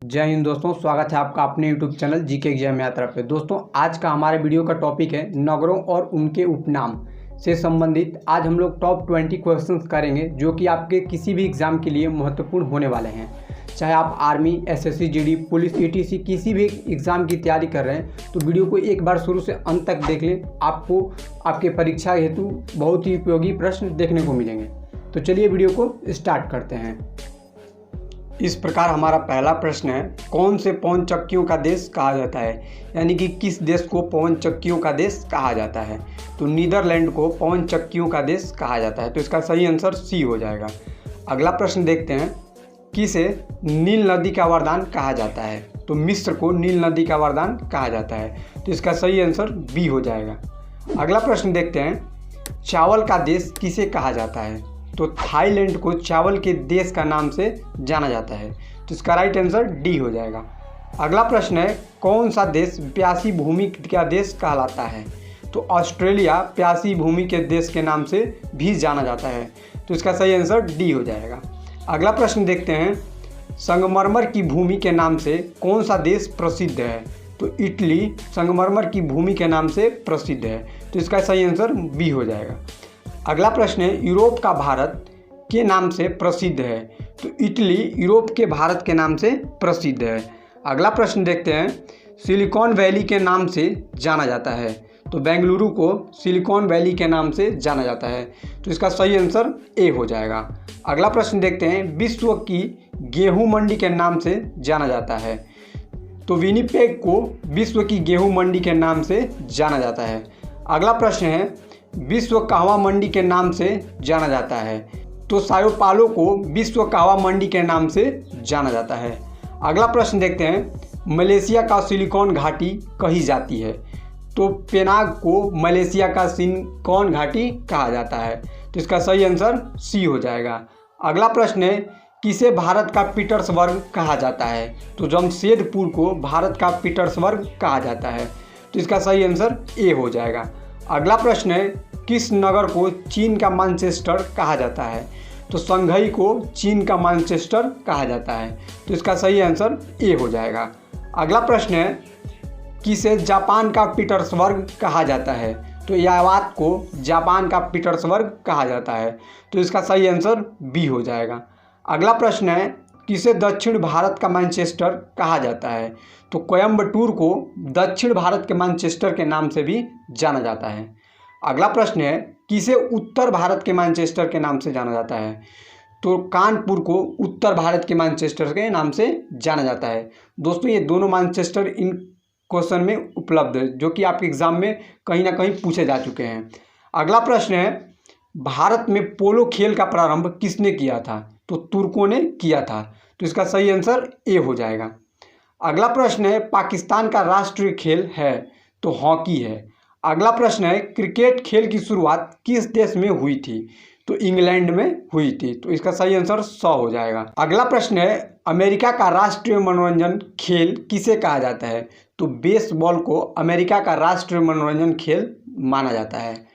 जय हिंद दोस्तों, स्वागत है आपका अपने YouTube चैनल जीके एग्जाम यात्रा पे। दोस्तों आज का हमारे वीडियो का टॉपिक है नगरों और उनके उपनाम से संबंधित। आज हम लोग टॉप 20 क्वेश्चंस करेंगे जो कि आपके किसी भी एग्ज़ाम के लिए महत्वपूर्ण होने वाले हैं। चाहे आप army, SSC, GD, police, etc किसी भी एग्ज़ाम की तैयारी कर रहे हैं तो वीडियो को एक बार शुरू से अंत तक देख लें। आपको आपके परीक्षा हेतु बहुत ही उपयोगी प्रश्न देखने को मिलेंगे। तो चलिए वीडियो को स्टार्ट करते हैं। इस प्रकार हमारा पहला प्रश्न है, कौन से पवन चक्कियों का देश कहा जाता है? यानी कि किस देश को पवन चक्कियों का देश कहा जाता है? तो नीदरलैंड को पवन चक्कियों का देश कहा जाता है। तो इसका सही आंसर सी हो जाएगा। अगला प्रश्न देखते हैं, किसे नील नदी का वरदान कहा जाता है? तो मिस्र को नील नदी का वरदान कहा जाता है। तो इसका सही आंसर बी हो जाएगा। अगला प्रश्न देखते हैं, चावल का देश किसे कहा जाता है? तो थाईलैंड को चावल के देश का नाम से जाना जाता है। तो इसका राइट आंसर डी हो जाएगा। अगला प्रश्न है, कौन सा देश प्यासी भूमि का देश कहलाता है? तो ऑस्ट्रेलिया प्यासी भूमि के देश के नाम से भी जाना जाता है। तो इसका सही आंसर डी हो जाएगा। अगला प्रश्न देखते हैं, संगमरमर की भूमि के नाम से कौन सा देश प्रसिद्ध है? तो इटली संगमरमर की भूमि के नाम से प्रसिद्ध है। तो इसका सही आंसर बी हो जाएगा। अगला प्रश्न है, यूरोप का भारत के नाम से प्रसिद्ध है? तो इटली यूरोप के भारत के नाम से प्रसिद्ध है। अगला प्रश्न देखते हैं, सिलिकॉन वैली के नाम से जाना जाता है? तो बेंगलुरु को सिलिकॉन वैली के नाम से जाना जाता है। तो इसका सही आंसर ए हो जाएगा। अगला प्रश्न देखते हैं, विश्व की गेहूं मंडी के नाम से जाना जाता है? तो विनिपेग को विश्व की गेहूं मंडी के नाम से जाना जाता है। अगला प्रश्न है, विश्व कहवा मंडी के नाम से जाना जाता है? तो साओ को विश्व कहवा मंडी के नाम से जाना जाता है। अगला प्रश्न देखते हैं, मलेशिया का सिलिकॉन घाटी कही जाती है? तो पेनांग को मलेशिया का सिलिकॉन घाटी कहा जाता है। तो इसका सही आंसर सी हो जाएगा। अगला प्रश्न है, किसे भारत का पीटर्सबर्ग कहा जाता है? तो जमशेदपुर को भारत का पीटर्सबर्ग कहा जाता है। तो इसका सही आंसर ए हो जाएगा। अगला प्रश्न है, किस नगर को चीन का मैनचेस्टर कहा जाता है? तो शंघाई को चीन का मैनचेस्टर कहा जाता है। तो इसका सही आंसर ए हो जाएगा। अगला प्रश्न है, किसे जापान का पीटर्सबर्ग कहा जाता है? तो यावात को जापान का पीटर्सबर्ग कहा जाता है। तो इसका सही आंसर बी हो जाएगा। अगला प्रश्न है, किसे दक्षिण भारत का मैनचेस्टर कहा जाता है? तो कोयम्बटूर को दक्षिण भारत के मैनचेस्टर के नाम से भी जाना जाता है। अगला प्रश्न है, किसे उत्तर भारत के मैनचेस्टर के नाम से जाना जाता है? तो कानपुर को उत्तर भारत के मैनचेस्टर के नाम से जाना जाता है। दोस्तों ये दोनों मैनचेस्टर इन क्वेश्चन में उपलब्ध है जो कि आपके एग्जाम में कहीं ना कहीं पूछे जा चुके हैं। अगला प्रश्न है, भारत में पोलो खेल का प्रारंभ किसने किया था? तो तुर्कों ने किया था। तो इसका सही आंसर ए हो जाएगा। अगला प्रश्न है, पाकिस्तान का राष्ट्रीय खेल है? तो हॉकी है। अगला प्रश्न है, क्रिकेट खेल की शुरुआत किस देश में हुई थी? तो इंग्लैंड में हुई थी। तो इसका सही आंसर 100 हो जाएगा। अगला प्रश्न है, अमेरिका का राष्ट्रीय मनोरंजन खेल किसे कहा जाता है? तो बेसबॉल को अमेरिका का राष्ट्रीय मनोरंजन खेल माना जाता है।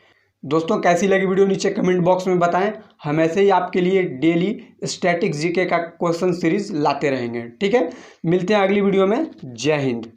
दोस्तों कैसी लगी वीडियो नीचे कमेंट बॉक्स में बताएं। हम ऐसे ही आपके लिए डेली स्टैटिक्स जीके का क्वेश्चन सीरीज लाते रहेंगे। ठीक है, मिलते हैं अगली वीडियो में। जय हिंद।